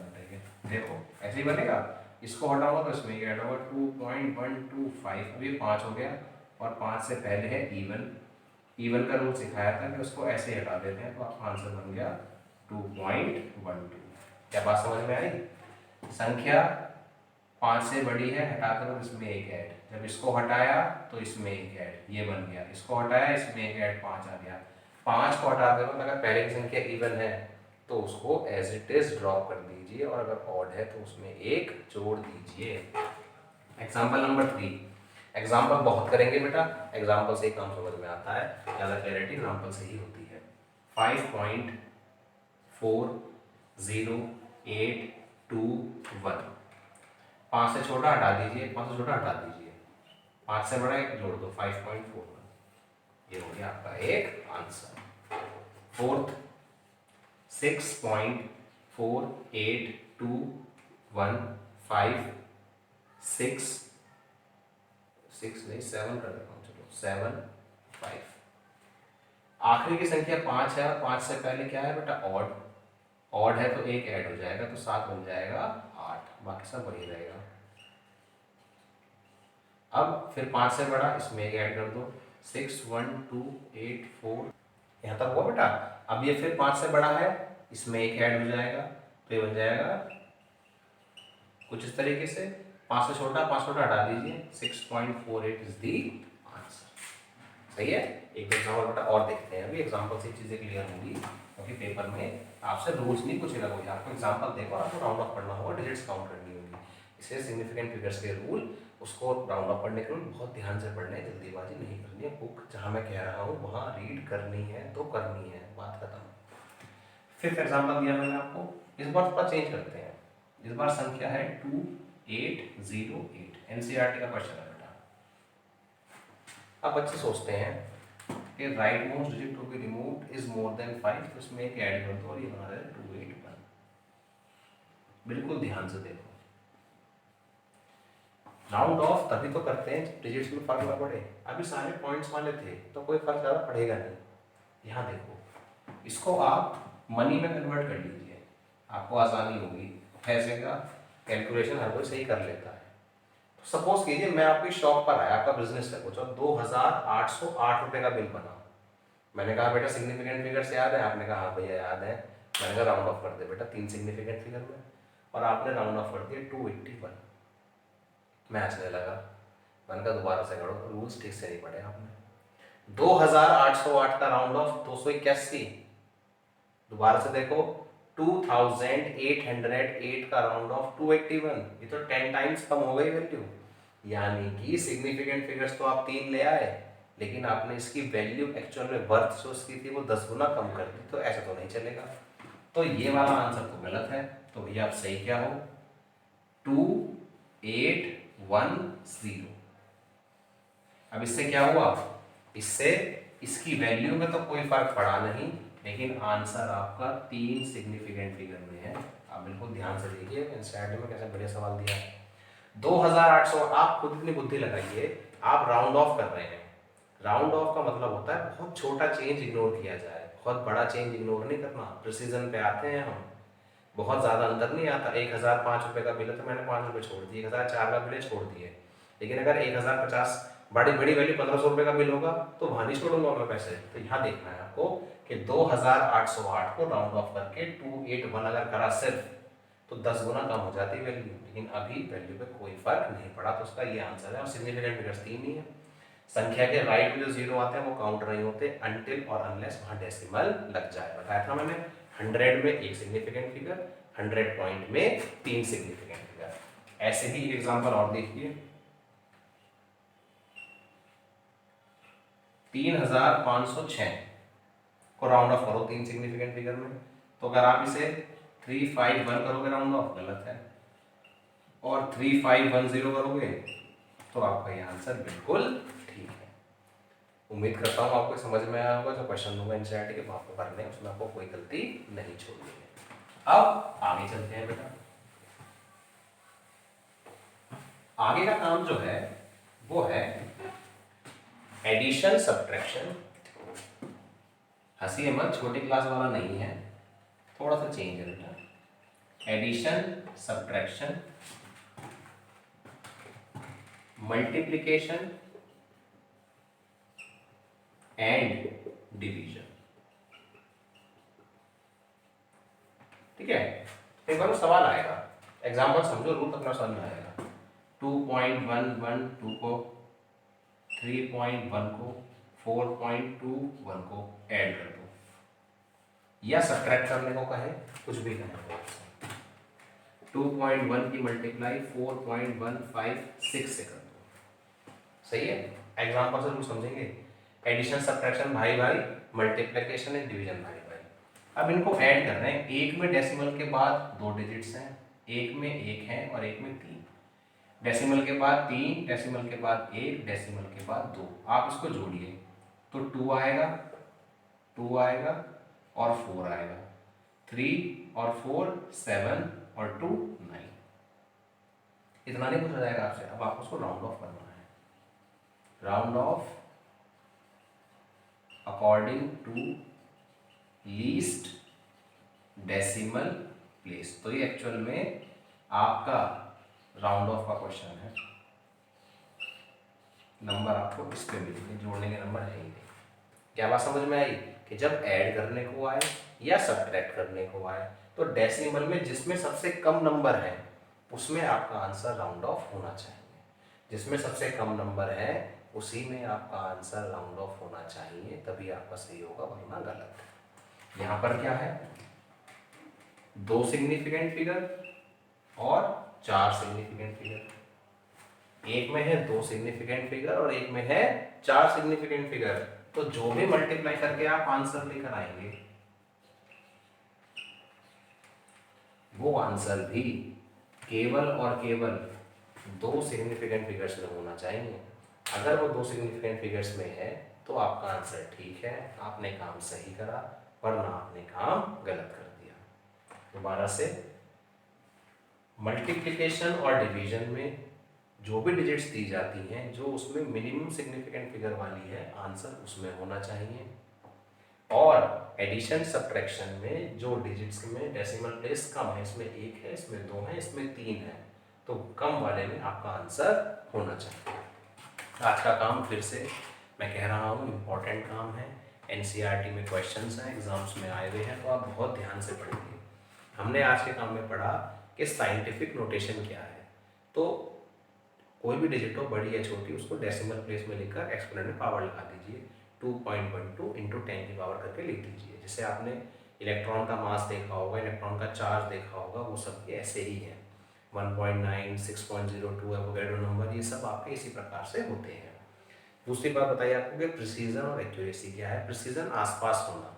देखो ऐसे ही बनेगा, इसको हटाऊंगा तो इसमें ऐड होगा 2.125, अभी 5 हो गया और 5 से पहले है इवन। इवन का रूल सिखाया था कि उसको ऐसे हटा देते हैं तो आपका आंसर बन गया 2.12। क्या बात समझ में आई? संख्या 5 से बड़ी है, हटाकर इसमें एक ऐड, जब इसको हटाया तो इसमें एक ऐड, ये बन गया। इसको हटाया इसमें एक ऐड 5 आ गया। 5 को हटाते वक्त अगर पहले की संख्या इवन है तो उसको एज इट इज ड्रॉप कर दीजिए और अगर ऑड है तो उसमें एक जोड़ दीजिए। Example number 3। एग्जाम्पल बहुत करेंगे बेटा, एग्जाम्पल से ही काम समझ में आता है, ज़्यादा क्लैरिटी एग्जाम्पल से ही होती है। 5.4081, 5 से छोटा हटा दीजिए, 5 से छोटा हटा दीजिए, 5 से बड़ा एक जोड़ दो 5.41, ये हो गया आपका एक आंसर। फोर्थ 6.482156 6 नहीं 7 कर देता हूँ, चलो 7 5। आखिरी की संख्या 5 है और 5 से पहले क्या है बेटा ऑड, ऑड है तो एक ऐड हो जाएगा तो 7 बन जाएगा 8, बाकी सब वही रहेगा। अब फिर 5 से बड़ा इसमें एक ऐड कर दो 61284, यहाँ तक हुआ बेटा। अब ये फिर 5 से बड़ा है, इसमें एक ऐड हो जाएगा तो ये बन जाएगा कुछ इस तरीके से। 5 से छोटा 5 छोटा हटा दीजिए 6.48 इज दी आंसर। सही है। एक एग्जाम्पल बेटा और देखते हैं, अभी एग्जाम्पल से चीज़ें क्लियर होंगी क्योंकि पेपर में आपसे रूल्स नहीं पूछेगा कोई, आपको एग्जाम्पल देखो आपको राउंड ऑफ पढ़ना होगा, डिजिट्स काउंट करनी होगी, इसलिए सिग्निफिकेंट फिगर्स के रूल उसको राउंड ऑफ पढ़ने के लिए बहुत ध्यान से पढ़ना है, जल्दीबाजी नहीं करनी है। बुक जहाँ मैं कह रहा हूँ वहाँ रीड करनी है तो करनी है, बात खत्म। फिफ्थ एग्जाम्पल दिया मैंने आपको, इस बार थोड़ा चेंज करते हैं, इस बार संख्या है 2808, एनसीईआरटी का क्वेश्चन है बेटा। अब बच्चे सोचते हैं कि rightmost digit to be removed is more than 5, तो इसमें एक ऐड कर दो और ये बना रहे 281। बिल्कुल ध्यान से देखो, राउंड ऑफ तभी तो करते हैं डिजिट्स में फर्क ना पड़े। अभी सारे पॉइंट्स वाले थे तो कोई फर्क ज़्यादा पड़ेगा नहीं। यहाँ देखो, इसको आप मनी में कन्वर्ट कर लीजिए, आपको आसानी होगी, पैसे का कैलकुलेशन हर कोई सही कर लेता है। तो सपोज कीजिए मैं आपकी शॉप पर आया, आपका बिजनेस है कुछ और 2808 रुपये का बिल बना। मैंने कहा बेटा सिग्निफिकेंट फिगर्स याद है? आपने कहा हाँ भैया याद है। मैंने कहा राउंड ऑफ कर दे बेटा 3 सिग्निफिकेंट फिगर में, और आपने राउंड ऑफ कर दिया 281। मैं हंसने लगा, मैंने कहा दोबारा से करो, रूल्स ठीक से नहीं पढ़े आपने। 2808 का राउंड ऑफ 281, दोबारा से देखो 2808 का राउंड ऑफ 281, ये तो 10 टाइम्स कम हो गई वैल्यू। यानी कि सिग्निफिकेंट फिगर्स तो आप 3 ले आए, लेकिन आपने इसकी वैल्यू एक्चुअल में वर्थ जो उसकी थी वो 10 गुना कम कर दी, तो ऐसा तो नहीं चलेगा। तो ये वाला आंसर तो गलत है, तो भैया आप सही क्या हो 2810। अब इससे क्या हुआ, इससे इसकी वैल्यू में तो कोई फर्क पड़ा नहीं, लेकिन आंसर आपका 3 सिग्निफिकेंट फिगर में है। आप बिल्कुल ध्यान से देखिए एनसीईआरटी में कैसे बढ़िया सवाल दिया है। 2800, आप खुद इतनी बुद्धि लगाइए, आप राउंड ऑफ कर रहे हैं। राउंड ऑफ का मतलब होता है बहुत छोटा चेंज इग्नोर किया जाए, बहुत बड़ा चेंज इग्नोर नहीं करना। प्रिसीजन पे आते हैं हम, बहुत ज़्यादा अंतर नहीं आता। 1005 रुपये का बिल है तो मैंने 5 रुपये छोड़ दिए, 1004 का बिल है छोड़ दिए। लेकिन अगर 1050 बड़ी बड़ी वैल्यू 1500 रुपये का बिल होगा तो वहाँ नहीं छोड़ूंगा मैं पैसे। तो यहाँ देखना है आपको कि 2808 को राउंड ऑफ करके 281 अगर करा सिर्फ तो 10 गुना कम हो जाती वैल्यू, लेकिन अभी वैल्यू पे कोई फर्क नहीं पड़ा, तो उसका ये आंसर है। और सिग्निफिकेंट फिगर्स 3 ही है। संख्या के राइट में जो जीरो आते हैं वो काउंट नहीं होते अनटिल और अनलेस वहाँ डेसिमल लग जाए। बताया था मैंने, 100 में एक सिग्निफिकेंट फिगर, 100 पॉइंट में 3 सिग्निफिकेंट फिगर। ऐसे ही एग्जांपल और देखिए, 3506 को राउंड ऑफ करो 3 सिग्निफिकेंट फिगर में, तो अगर आप इसे 351 करोगे राउंड ऑफ गलत है, और 3510 करोगे तो आपका ये आंसर बिल्कुल ठीक है। उम्मीद करता हूँ आपको समझ में आया होगा। जो क्वेश्चन दूंगा एनसीईआरटी के आपको करने हैं उसमें आपको कोई गलती नहीं छोड़नी है। अब आगे चलते हैं बेटा। आगे का काम जो है वो है एडिशन सब्ट्रैक्शन। हंसी मत, छोटी क्लास वाला नहीं है, थोड़ा सा चेंज है बेटा। Addition subtraction, multiplication and division. ठीक है, एक बार सवाल आएगा, एग्जाम्पल समझो, रूट अपना समझ में आएगा। 2.112 को 3.1 को 4.21 को ऐड कर दो, या सब्ट्रैक्ट करने को कहे, कुछ भी कहें। 2.1 की मल्टीप्लाई 4.156 से कर दो, सही है। एग्जाम्पल से रूल समझेंगे। एडिशन सब्ट्रैक्शन भाई भाई, मल्टीप्लिकेशन एंड डिवीजन भाई भाई। अब इनको ऐड कर रहे हैं, एक में डेसिमल के बाद 2 डिजिट्स हैं, एक में 1 है और एक में 3, डेसिमल के बाद 3, डेसिमल के बाद 1, डेसिमल के बाद 2। आप इसको जोड़िए तो 2 आएगा, 2 आएगा और 4 आएगा, 3 और 4 7 और 2 9। इतना नहीं पूछा जाएगा आपसे। अब आपको उसको राउंड ऑफ करना है, round off according to least decimal place. तो ये एक्चुअल में आपका राउंड ऑफ का क्वेश्चन है। नंबर आपको इस पे मिलेंगे, जोड़ने के नंबर है ही नहीं। क्या बात समझ में आई कि जब ऐड करने को आए या सब्ट्रैक्ट करने को आए तो डेसिमल में जिसमें सबसे कम नंबर है उसमें आपका आंसर राउंड ऑफ होना चाहिए। जिसमें सबसे कम नंबर है उसी में आपका आंसर राउंड ऑफ होना चाहिए, तभी आपका सही होगा, वरना गलत। यहाँ पर क्या है, 2 सिग्निफिकेंट फिगर और 4 सिग्निफिकेंट फिगर। एक में है 2 सिग्निफिकेंट फिगर और एक में है 4 सिग्निफिकेंट फिगर। तो जो भी मल्टीप्लाई करके आप आंसर लेकर आएंगे वो आंसर भी केवल और केवल 2 सिग्निफिकेंट फिगर्स में होना चाहिए। अगर वो 2 सिग्निफिकेंट फिगर्स में है तो आपका आंसर ठीक है, आपने काम सही करा, वरना आपने काम गलत कर दिया। दोबारा से, मल्टीप्लिकेशन और डिवीजन में जो भी डिजिट्स दी जाती हैं, जो उसमें मिनिमम सिग्निफिकेंट फिगर वाली है, आंसर उसमें होना चाहिए। और एडिशन सब्ट्रैक्शन में जो डिजिट्स में डेसिमल प्लेस कम है, इसमें 1 है, इसमें 2 है, इसमें 3 है, तो कम वाले में आपका आंसर होना चाहिए। आज का काम फिर से मैं कह रहा हूँ इम्पॉर्टेंट काम है, एनसीईआरटी में क्वेश्चंस हैं, एग्जाम्स में आए हुए हैं, तो आप बहुत ध्यान से पढ़ेंगे। हमने आज के काम में पढ़ा कि साइंटिफिक नोटेशन क्या है। तो कोई भी डिजिट हो, बड़ी या छोटी, उसको डेसिमल प्लेस में लिखकर एक्सपोनेंट में पावर लगा दीजिए। 2.12 इंटू 10 की पावर करके लिख दीजिए। जैसे आपने इलेक्ट्रॉन का मास देखा होगा, इलेक्ट्रॉन का चार्ज देखा होगा, वो सब ये ऐसे ही है। 1.9, 6.02 एवोगैड्रो नंबर, ये सब आपके इसी प्रकार से होते हैं। दूसरी बात बताइए आपको कि प्रिसीजन और एक्यूरेसी क्या है। प्रिसीजन आसपास होना,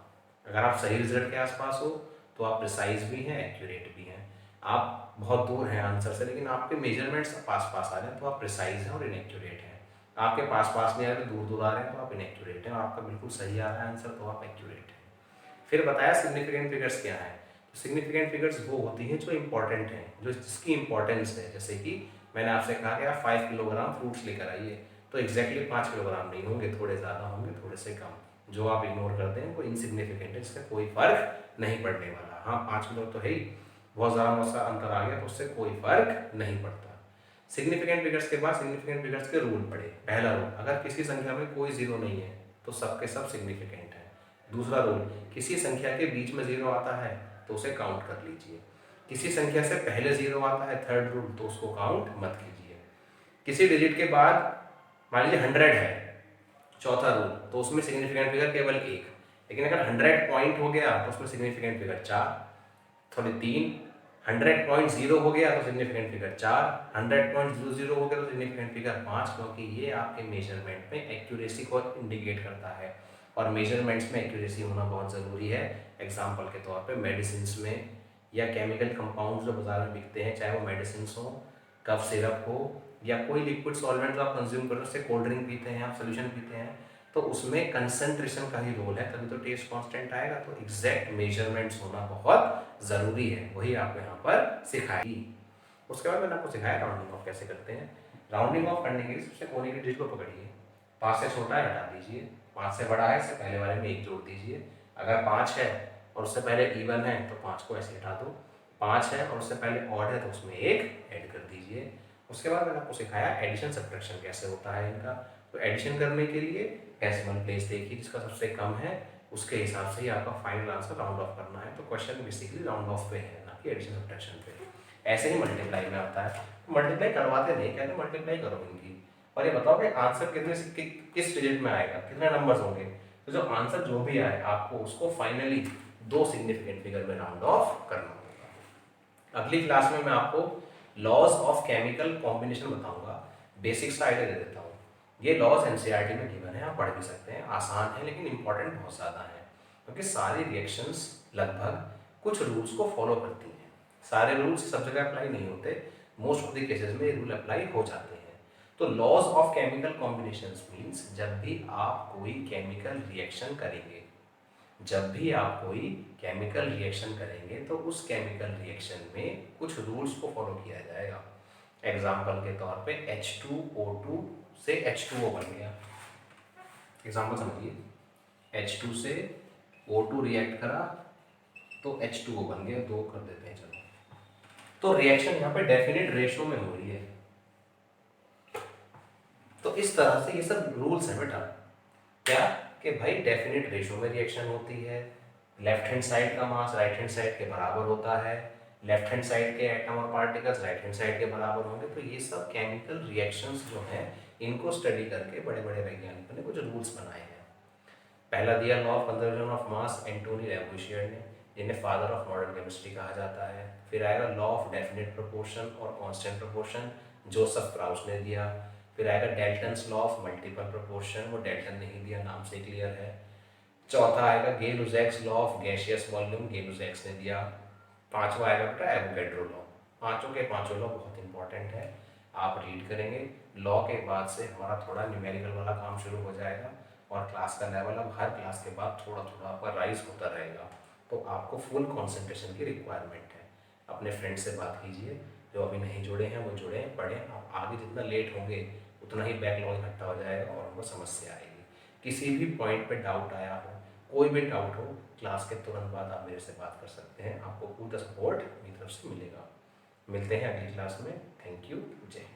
अगर आप सही रिजल्ट के आसपास हो तो आप प्रिसाइज भी हैं, एक्यूरेट भी हैं। आप बहुत दूर हैं आंसर से, लेकिन आपके मेजरमेंट्स पास पास आ रहे हैं तो आप प्रिसाइज हैं और इनएक्यूरेट हैं। आपके पास पास नहीं आ रहे, दूर दूर आ रहे हैं तो आप इनएक्यूरेट हैं, और आपका बिल्कुल सही आ रहा है आंसर तो आप एक्यूरेट हैं। फिर बताया सिग्निफिकेंट फिगर्स क्या है। तो सिग्निफिकेंट फिगर्स वो होती हैं जो इंपॉर्टेंट हैं, जो जिसकी इंपॉर्टेंस है। जैसे कि मैंने आपसे कहा कि आप 5 किलोग्राम फ्रूट्स लेकर आइए, तो एग्जैक्टली 5 किलोग्राम नहीं होंगे, थोड़े ज़्यादा होंगे, थोड़े से कम। जो आप इग्नोर करते हैं वो इनसिग्निफिकेंट है, इससे कोई फर्क नहीं पड़ने वाला। हाँ, 5 किलो तो है ही, बहुत ज़्यादा सा अंतर आ गया तो उससे कोई फर्क नहीं पड़ता। सिग्निफिकेंट फिगर्स के बाद सिग्निफिकेंट फिगर्स के रूल पढ़े। पहला रूल, अगर किसी संख्या में कोई जीरो नहीं है तो सबके सब सिग्निफिकेंट है। दूसरा रूल, किसी संख्या के बीच में जीरो आता है तो उसे काउंट कर लीजिए। किसी संख्या से पहले जीरो आता है, थर्ड रूल, तो उसको काउंट मत कीजिए। किसी डिजिट के बाद मान लीजिए 100 है, चौथा रूल, तो उसमें सिग्निफिकेंट फिगर केवल 1। लेकिन अगर 100 पॉइंट हो गया तो उसमें सिग्निफिकेंट फिगर 4, थोड़े 3। 100.0 हो गया तो सिग्निफिकेंट फिगर 4, 100.00 हो गया तो सिग्निफिकेंट फिगर 5, क्योंकि ये आपके मेजरमेंट में एक्यूरेसी को इंडिकेट करता है। और मेजरमेंट्स में एक्यूरेसी होना बहुत ज़रूरी है। एग्जाम्पल के तौर पे मेडिसिन में या केमिकल कंपाउंड जो बाजार में बिकते हैं, चाहे वो मेडिसिन हो, कफ सिरप हो, या कोई लिक्विड सॉल्वेंट जो आप कंज्यूम कर रहे हो, जैसे कोल्ड ड्रिंक पीते हैं, आप सोल्यूशन पीते हैं, तो उसमें कंसंट्रेशन का ही रोल है, तभी तो टेस्ट कांस्टेंट आएगा। तो एग्जैक्ट मेजरमेंट्स होना बहुत ज़रूरी है, वही आपको यहाँ पर सिखाएगी। उसके बाद मैंने आपको सिखाया राउंडिंग ऑफ कैसे करते हैं। राउंडिंग ऑफ करने के लिए सबसे कोने की डिजिट को पकड़िए, 5 से छोटा है हटा दीजिए, 5 से बड़ा है इससे पहले वाले में 1 जोड़ दीजिए। अगर 5 है और उससे पहले इवन है तो 5 को ऐसे हटा दो, 5 है और उससे पहले ऑड है तो उसमें 1 ऐड कर दीजिए। उसके बाद मैंने आपको सिखाया एडिशन सब्ट्रैक्शन कैसे होता है इनका। तो एडिशन करने के लिए डेसिमल प्लेस देखिए, जिसका सबसे कम है उसके हिसाब से ही आपका फाइनल आंसर राउंड ऑफ करना है। तो क्वेश्चन बेसिकली राउंड ऑफ पे है, ना कि एडिशन सब्ट्रैक्शन पे। ऐसे ही मल्टीप्लाई में आता है, मल्टीप्लाई करवाते नहीं, कहते मल्टीप्लाई करो इनकी और ये बताओ कि आंसर कितने से किस डिजिट में आएगा, कितने नंबर्स होंगे। तो जो आंसर जो भी आए आपको उसको फाइनली 2 सिग्निफिकेंट फिगर में राउंड ऑफ करना होगा। अगली क्लास में मैं आपको लॉज ऑफ केमिकल कॉम्बिनेशन बताऊंगा, बेसिक्स का आइडिया दे देता हूँ। ये लॉज एनसीईआरटी में गिवन है, आप पढ़ भी सकते हैं, आसान है लेकिन इंपॉर्टेंट बहुत ज़्यादा है, क्योंकि सारी रिएक्शंस लगभग कुछ रूल्स को फॉलो करती हैं। सारे रूल्स सब जगह अप्लाई नहीं होते, मोस्ट ऑफ द केसेस में रूल अप्लाई हो जाते हैं। तो laws of chemical combinations means जब भी आप कोई केमिकल रिएक्शन करेंगे, जब भी आप कोई केमिकल रिएक्शन करेंगे तो उस केमिकल रिएक्शन में कुछ रूल्स को फॉलो किया जाएगा। एग्जाम्पल के तौर पे H2O2 से H2O बन गया, एग्जाम्पल समझिए, H2 से O2 रिएक्ट करा तो H2O बन गया, 2 कर देते हैं चलो। तो रिएक्शन यहाँ पे डेफिनेट रेशो में हो रही है। तो इस तरह से ये सब रूल्स हैं बेटा, क्या कि भाई डेफिनेट रेशो में रिएक्शन होती है, लेफ्ट हैंड साइड का मास राइट हैंड साइड के बराबर होता है, लेफ्ट हैंड साइड के एटम और पार्टिकल्स राइट हैंड साइड के बराबर होंगे। तो ये सब केमिकल रिएक्शंस जो हैं इनको स्टडी करके बड़े बड़े वैज्ञानिकों ने कुछ रूल्स बनाए हैं। पहला दिया law of conservation of mass Antoine Lavoisier ने, जिन्हें फादर ऑफ मॉडर्न केमिस्ट्री कहा जाता है। फिर आएगा लॉ ऑफ डेफिनेट प्रोपोर्शन और कांस्टेंट प्रोपोर्शन, जोसेफ क्राउस ने दिया। फिर आएगा Dalton's law of multiple proportion, वो डेल्टन ने ही दिया, नाम से क्लियर है। चौथा आएगा गे-लुजैक्स लॉ ऑफ गैसियस वॉल्यूम, गे-लुजैक्स ने दिया। पांचवा आएगा बेटा एवोगैड्रो लॉ। पांचों के पांचों लॉ बहुत इंपॉर्टेंट है, आप रीड करेंगे। लॉ के बाद से हमारा थोड़ा न्यूमेरिकल वाला काम शुरू हो जाएगा और क्लास का लेवल अब हर क्लास के बाद थोड़ा थोड़ा आपका राइज होता रहेगा। तो आपको फुल कंसंट्रेशन की रिक्वायरमेंट है। अपने फ्रेंड से बात कीजिए, जो अभी नहीं जुड़े हैं वो जुड़ें, पढ़ें। आप आगे जितना लेट होंगे उतना ही बैकलॉग इकट्ठा हो जाएगा और हमको समस्या आएगी। किसी भी पॉइंट पे डाउट आया हो, कोई भी डाउट हो, क्लास के तुरंत बाद आप मेरे से बात कर सकते हैं, आपको पूरा सपोर्ट मेरी तरफ से मिलेगा। मिलते हैं अगली क्लास में। थैंक यू, जय हिंद।